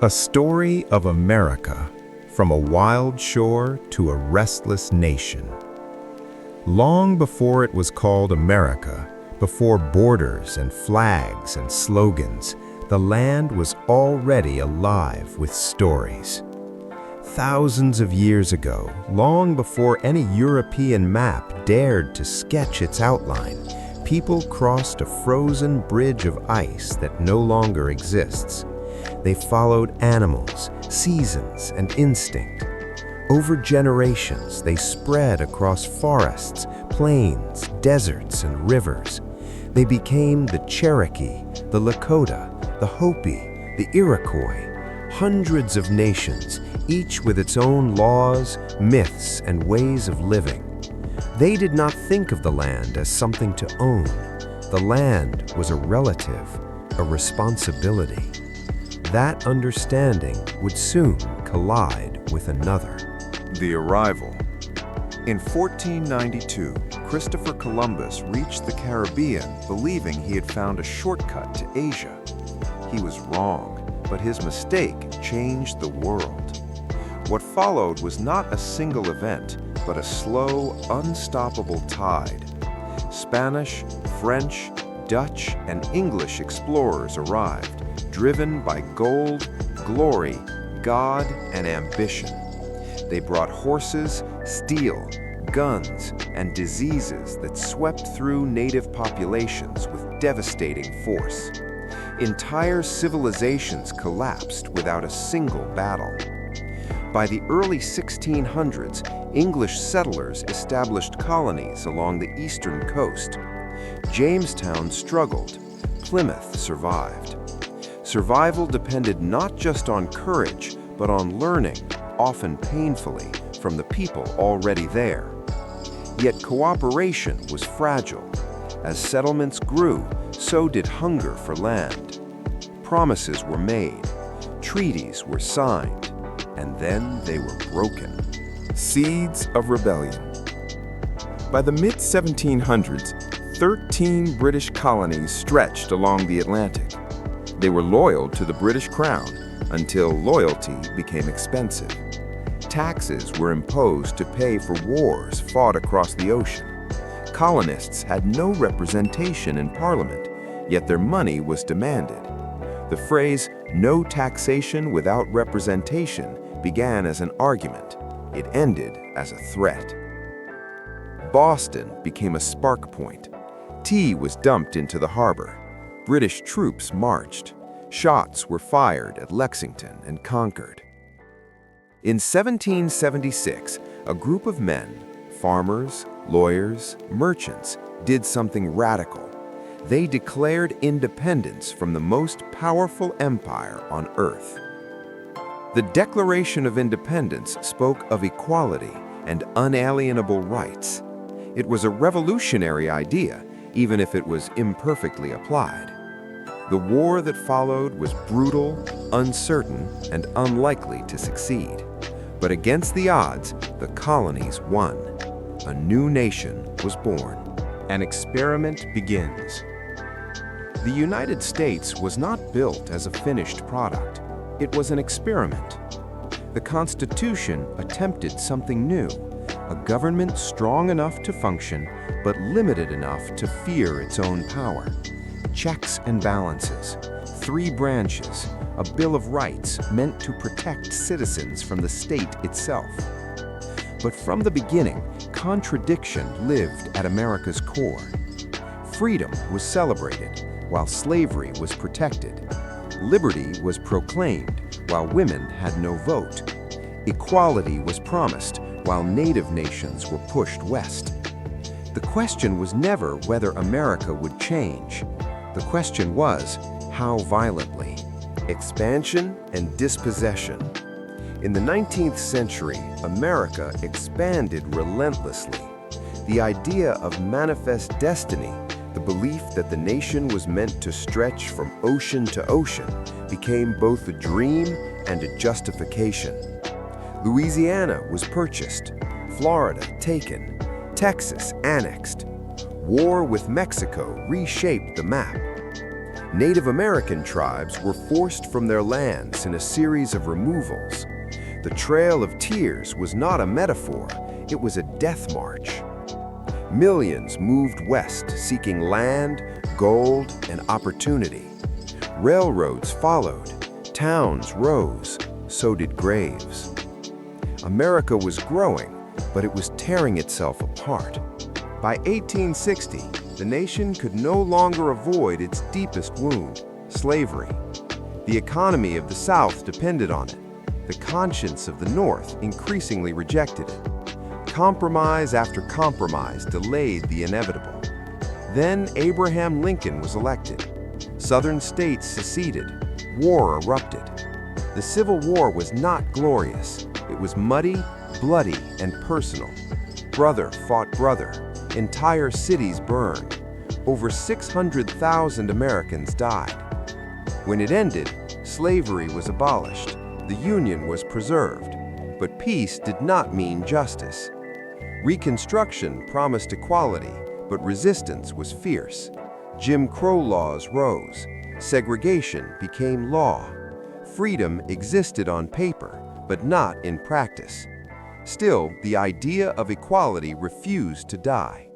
A story of America, from a wild shore to a restless nation. Long before it was called America, before borders and flags and slogans, the land was already alive with stories. Thousands of years ago, long before any European map dared to sketch its outline, people crossed a frozen bridge of ice that no longer exists. They followed animals, seasons, and instinct. Over generations, they spread across forests, plains, deserts, and rivers. They became the Cherokee, the Lakota, the Hopi, the Iroquois, hundreds of nations, each with its own laws, myths, and ways of living. They did not think of the land as something to own. The land was a relative, a responsibility. That understanding would soon collide with another. The arrival. In 1492, Christopher Columbus reached the Caribbean believing he had found a shortcut to Asia. He was wrong, but his mistake changed the world. What followed was not a single event, but a slow, unstoppable tide. Spanish, French, Dutch, and English explorers arrived, driven by gold, glory, God, and ambition. They brought horses, steel, guns, and diseases that swept through native populations with devastating force. Entire civilizations collapsed without a single battle. By the early 1600s, English settlers established colonies along the eastern coast. Jamestown struggled. Plymouth survived. Survival depended not just on courage, but on learning, often painfully, from the people already there. Yet cooperation was fragile. As settlements grew, so did hunger for land. Promises were made, treaties were signed, and then they were broken. Seeds of rebellion. By the mid-1700s, 13 British colonies stretched along the Atlantic. They were loyal to the British Crown until loyalty became expensive. Taxes were imposed to pay for wars fought across the ocean. Colonists had no representation in Parliament, yet their money was demanded. The phrase, "no taxation without representation," began as an argument. It ended as a threat. Boston became a spark point. Tea was dumped into the harbor. British troops marched. Shots were fired at Lexington and Concord. In 1776, a group of men, farmers, lawyers, merchants, did something radical. They declared independence from the most powerful empire on earth. The Declaration of Independence spoke of equality and unalienable rights. It was a revolutionary idea, even if it was imperfectly applied. The war that followed was brutal, uncertain, and unlikely to succeed. But against the odds, the colonies won. A new nation was born. An experiment begins. The United States was not built as a finished product. It was an experiment. The Constitution attempted something new, a government strong enough to function, but limited enough to fear its own power. Checks and balances, 3 branches, a Bill of Rights meant to protect citizens from the state itself. But from the beginning, contradiction lived at America's core. Freedom was celebrated, while slavery was protected. Liberty was proclaimed, while women had no vote. Equality was promised, while native nations were pushed west. The question was never whether America would change. The question was, how violently? Expansion and dispossession. In the 19th century, America expanded relentlessly. The idea of manifest destiny, the belief that the nation was meant to stretch from ocean to ocean, became both a dream and a justification. Louisiana was purchased, Florida taken, Texas annexed. War with Mexico reshaped the map. Native American tribes were forced from their lands in a series of removals. The Trail of Tears was not a metaphor, it was a death march. Millions moved west seeking land, gold, and opportunity. Railroads followed, towns rose, so did graves. America was growing, but it was tearing itself apart. By 1860, the nation could no longer avoid its deepest wound, slavery. The economy of the South depended on it. The conscience of the North increasingly rejected it. Compromise after compromise delayed the inevitable. Then Abraham Lincoln was elected. Southern states seceded. War erupted. The Civil War was not glorious. It was muddy, bloody, and personal. Brother fought brother. Entire cities burned. Over 600,000 Americans died. When it ended, slavery was abolished. The Union was preserved. But peace did not mean justice. Reconstruction promised equality, but resistance was fierce. Jim Crow laws rose. Segregation became law. Freedom existed on paper, but not in practice. Still, the idea of equality refused to die.